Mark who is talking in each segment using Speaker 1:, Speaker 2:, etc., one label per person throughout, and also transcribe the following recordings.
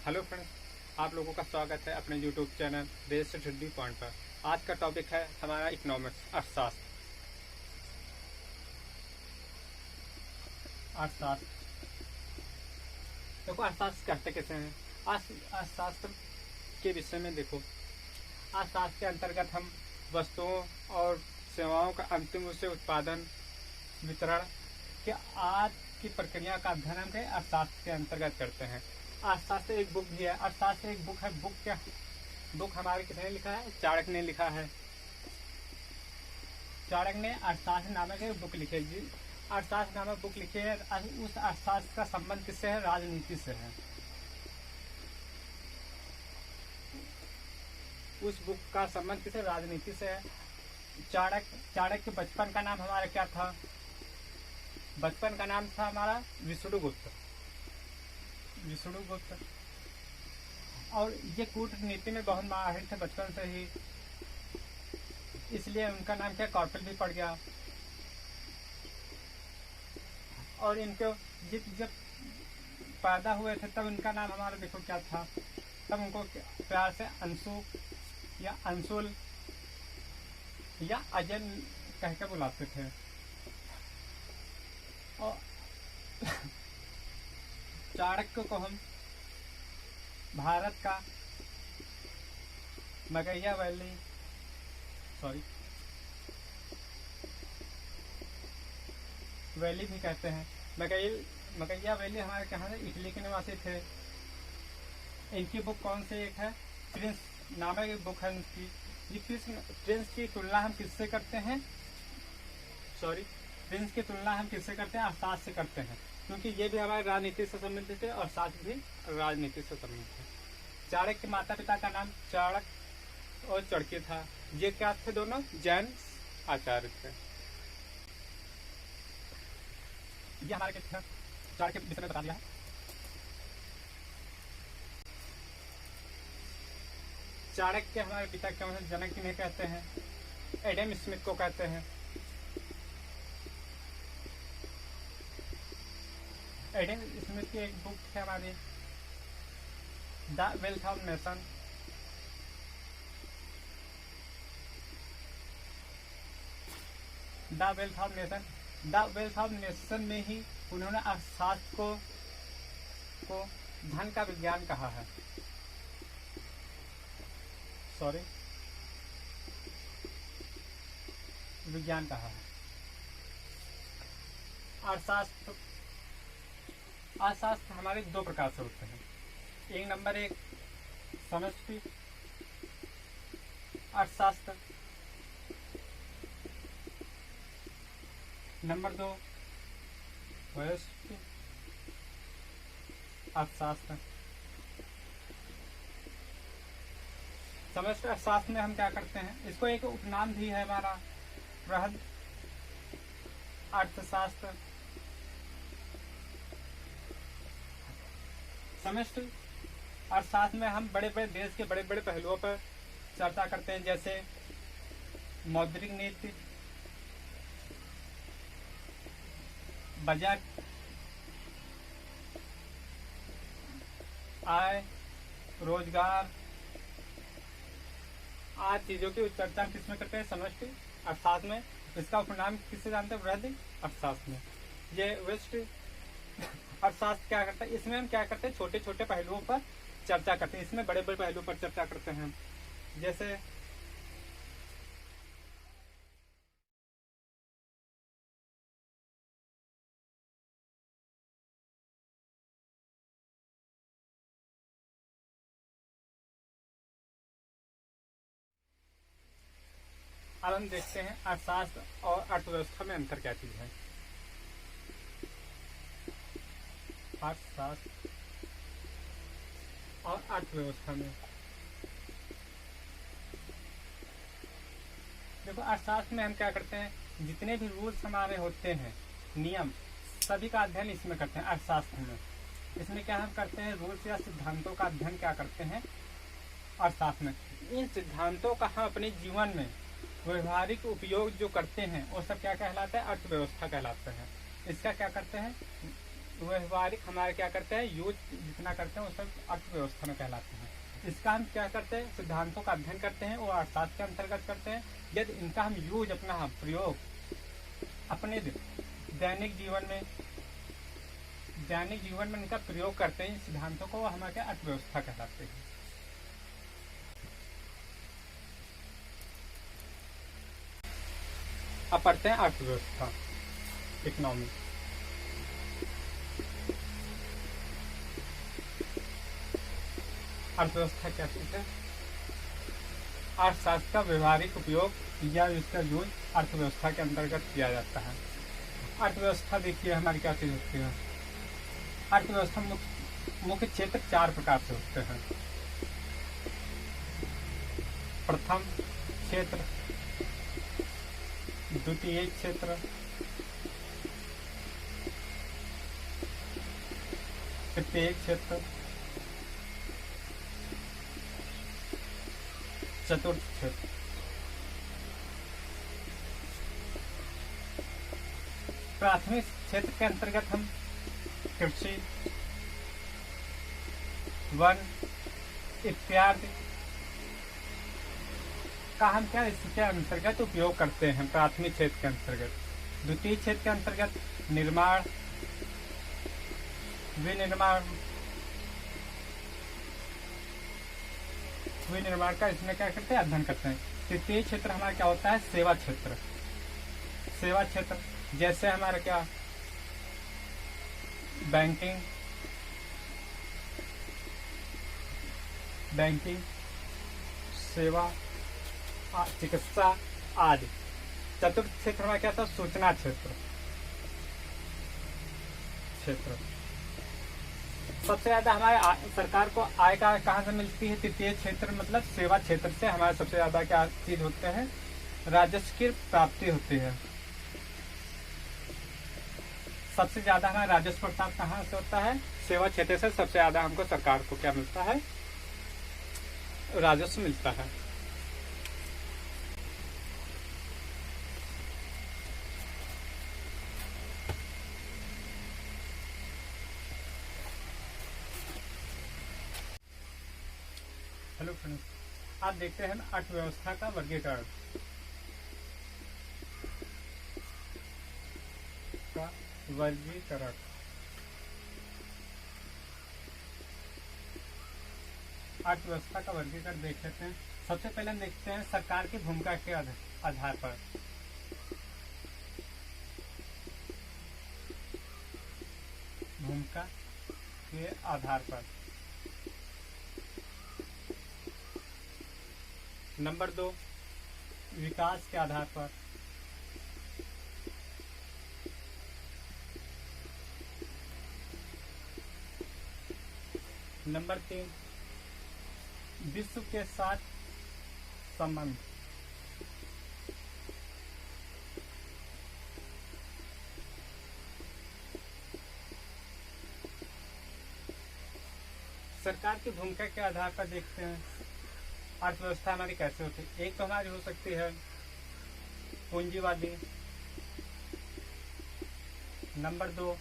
Speaker 1: Hello friends, आप लोगों का स्वागत है अपने YouTube channel best study point पर। आज का टॉपिक है हमारा इकोनॉमिक्स, अर्थशास्त्र। अर्थशास्त्र देखो, अर्थशास्त्र कहते कैसे हैं। अर्थशास्त्र के विषय में देखो, अर्थशास्त्र के अंतर्गत हम वस्तुओं और सेवाओं का अंतिम रूप से उत्पादन, वितरण के आज की प्रक्रिया का अध्ययन हम अर्थशास्त्र के अंतर्गत करते हैं। अर्थशास्त्र एक बुक भी है। अर्थशास्त्र एक बुक है। बुक हमारे किसने लिखा है? चाणक्य ने लिखा है। चाणक्य ने अर्थशास्त्र नामक एक बुक लिखी है। अर्थशास्त्र नामक बुक लिखी है। उस अर्थशास्त्र का संबंध किससे है? राजनीति से है। उस बुक का संबंध किससे? राजनीति से है। चाणक्य के बचपन का नाम हमारा क्या था? बचपन का नाम था हमारा विष्णुगुप्त। और ये कूटनीति में बहुत माहिर थे बचपन से ही, इसलिए उनका नाम क्या कौटिल्य भी पड़ गया। और इनको जब पैदा हुए थे तब उनका नाम हमारा देखो क्या था। तब उनको प्यार से अंशु या अंशुल या अजय कह के बुलाते थे। और चाणक्य को हम भारत का मैकियावेली भी कहते हैं। मैकियावेली हमारे कहाँ से? इटली के निवासी थे। इनकी बुक कौन सी एक है? प्रिंस नामक एक बुक है उनकी। प्रिंस की तुलना हम किससे करते हैं? प्रिंस की तुलना हम किससे करते हैं? अर्थशास्त्र से करते हैं, क्योंकि ये भी हमारे राजनीति से संबंधित है और शास्त्र भी राजनीति से संबंधित है। चाणक्य के माता पिता का नाम चाणक्य और चड़की था। ये क्या थे? दोनों जैन आचार्य थे। ये हमारे चाणक्य के विषय में बता दिया है। चाणक्य हमारे पिता के जनक किन्हें कहते हैं? एडम स्मिथ को कहते हैं। एडम स्मिथ की एक बुक है हमारी the wealth of nation. The wealth of nation में ही उन्होंने अर्थशास्त्र को धन का विज्ञान कहा है। विज्ञान कहा है। अर्थशास्त्र हमारे दो प्रकार से होते हैं। एक नंबर एक समष्टि अर्थशास्त्र, नंबर दो व्यष्टि अर्थशास्त्र। समष्टि अर्थशास्त्र में हम क्या करते हैं? इसको एक उपनाम भी है हमारा, बृहद अर्थशास्त्र। समष्टि अर्थशास्त्र में हम बड़े बड़े देश के बड़े बड़े पहलुओं पर चर्चा करते हैं, जैसे मौद्रिक नीति, बजट, आय, रोजगार आदि चीजों की चर्चा किसमें करते हैं? समष्टि अर्थशास्त्र में। इसका उपनाम किससे जानते हैं? बृहद अर्थशास्त्र में। ये व्यष्टि अर्थशास्त्र क्या करता है? इसमें हम क्या करते हैं? छोटे छोटे पहलुओं पर चर्चा करते हैं। इसमें बड़े बड़े पहलुओं पर चर्चा करते हैं, जैसे अब हम देखते हैं अर्थशास्त्र और अर्थव्यवस्था में अंतर क्या चीज है। अर्थशास्त्र और अर्थव्यवस्था में देखो, अर्थशास्त्र में हम क्या करते हैं? जितने भी रूल्स हमारे होते हैं, नियम, सभी का अध्ययन इसमें करते हैं अर्थशास्त्र में। इसमें क्या हम करते हैं? रूल्स या सिद्धांतों का अध्ययन क्या करते हैं? अर्थशास्त्र में। इन सिद्धांतों का हम अपने जीवन में व्यवहारिक उपयोग जो करते हैं वो सब क्या कहलाता है? अर्थव्यवस्था कहलाते हैं। इसका क्या करते हैं? व्यवहारिक हमारे क्या करते हैं, यूज जितना करते हैं वो सब अर्थव्यवस्था में कहलाते हैं। इसका हम क्या करते हैं, सिद्धांतों का अध्ययन करते हैं और अर्थशास्त्र के अंतर्गत करते हैं। यदि इनका हम यूज अपना हम प्रयोग अपने दैनिक जीवन में इनका प्रयोग करते हैं, सिद्धांतों को, हमारे क्या अर्थव्यवस्था कहलाते हैं। अब पढ़ते हैं अर्थव्यवस्था, इकोनॉमी। अर्थव्यवस्था क्या चीज है? अर्थशास्त्र का व्यवहारिक उपयोग या इसका यूज अर्थव्यवस्था के अंतर्गत किया जाता है। अर्थव्यवस्था देखिए हमारी क्या चीज होती है। अर्थव्यवस्था मुख्य क्षेत्र 4 प्रकार से होते हैं। प्रथम क्षेत्र, द्वितीय क्षेत्र, तृतीय क्षेत्र, चतुर्थ क्षेत्र। प्राथमिक क्षेत्र के अंतर्गत हम कृषि, वन इत्यादि का हम क्या इसके अंतर्गत उपयोग करते हैं प्राथमिक क्षेत्र के अंतर्गत। द्वितीय क्षेत्र के अंतर्गत निर्माण, विनिर्माण का इसमें क्या करते हैं, अध्ययन करते हैं। तृतीय क्षेत्र हमारा क्या होता है, सेवा क्षेत्र। सेवा क्षेत्र जैसे हमारा क्या, बैंकिंग सेवा, चिकित्सा आदि। चतुर्थ क्षेत्र में क्या था, सूचना क्षेत्र। सबसे ज्यादा हमारे सरकार को आय का कहाँ से मिलती है, तृतीय क्षेत्र मतलब सेवा क्षेत्र से हमारे सबसे ज्यादा क्या चीज होते हैं, राजस्व की प्राप्ति होती है। सबसे ज्यादा हमारा राजस्व प्राप्त कहाँ से होता है, सेवा क्षेत्र से सबसे ज्यादा हमको सरकार को क्या मिलता है, राजस्व मिलता है। हेलो फ्रेंड्स, आप देखते हैं अर्थव्यवस्था का वर्गीकरण। अर्थव्यवस्था का वर्गीकरण देख लेते हैं। सबसे पहले हम देखते हैं सरकार की भूमिका के आधार पर। भूमिका के आधार पर। नंबर 2, विकास के आधार पर। नंबर 3, विश्व के साथ संबंध। सरकार की भूमिका के आधार पर देखते हैं अर्थव्यवस्था हमारी कैसे होती है। एक तो हमारी हो सकती है पूंजीवादी। नंबर 2,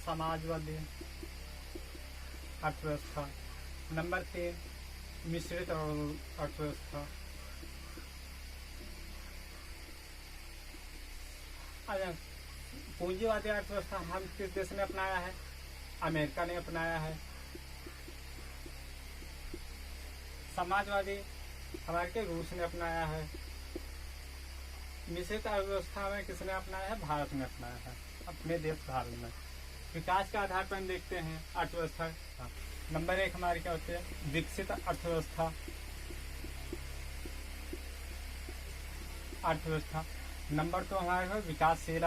Speaker 1: समाजवादी अर्थव्यवस्था। नंबर 3, मिश्रित अर्थव्यवस्था। पूंजीवादी अर्थव्यवस्था हम किस देश ने अपनाया है, अमेरिका ने अपनाया है। समाजवादी हमारे के रूस ने अपनाया है। मिश्रित अर्थव्यवस्था में किसने अपनाया है, भारत ने अपनाया है, अपने देश भारत में। विकास के आधार पर हम देखते हैं अर्थव्यवस्था। नंबर 1 हमारी क्या होती है, विकसित अर्थव्यवस्था। नंबर 2 हमारे है विकासशील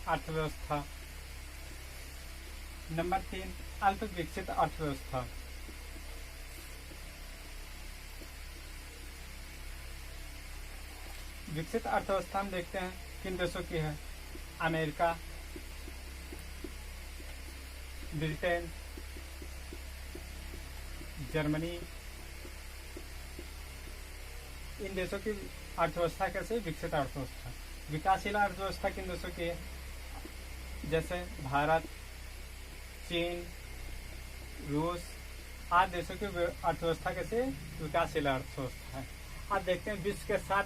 Speaker 1: अर्थव्यवस्था। नंबर 3 अल्प विकसित अर्थव्यवस्था। विकसित अर्थव्यवस्था हम देखते हैं किन देशों की है, अमेरिका, ब्रिटेन, जर्मनी, इन देशों की अर्थव्यवस्था कैसे? विकसित अर्थव्यवस्था। विकासशील अर्थव्यवस्था किन देशों की है? जैसे भारत, चीन, रूस आदि देशों की अर्थव्यवस्था कैसे? विकासशील अर्थव्यवस्था है। अब देखते हैं विश्व के साथ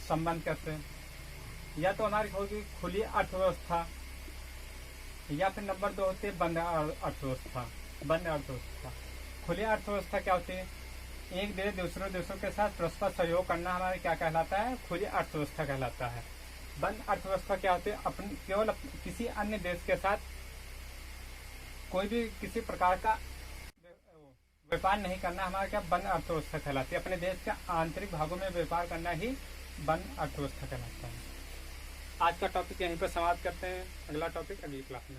Speaker 1: संबंध कैसे हैं। या तो हमारी होगी खुली अर्थव्यवस्था, या फिर नंबर 2 होती है बंद अर्थव्यवस्था। बंद अर्थव्यवस्था। खुली अर्थव्यवस्था क्या होती है? एक देश दूसरे देशों के साथ परस्पर सहयोग करना हमारे क्या कहलाता है? खुली अर्थव्यवस्था कहलाता है। बंद अर्थव्यवस्था क्या होती है? केवल किसी अन्य देश के साथ कोई भी किसी प्रकार का व्यापार नहीं करना हमारा क्या? बंद अर्थव्यवस्था कहलाती है। अपने देश के आंतरिक भागों में व्यापार करना ही बंद अर्थव्यवस्था कहलाता है। आज का टॉपिक यहीं पर समाप्त करते हैं। अगला टॉपिक अगली क्लास में।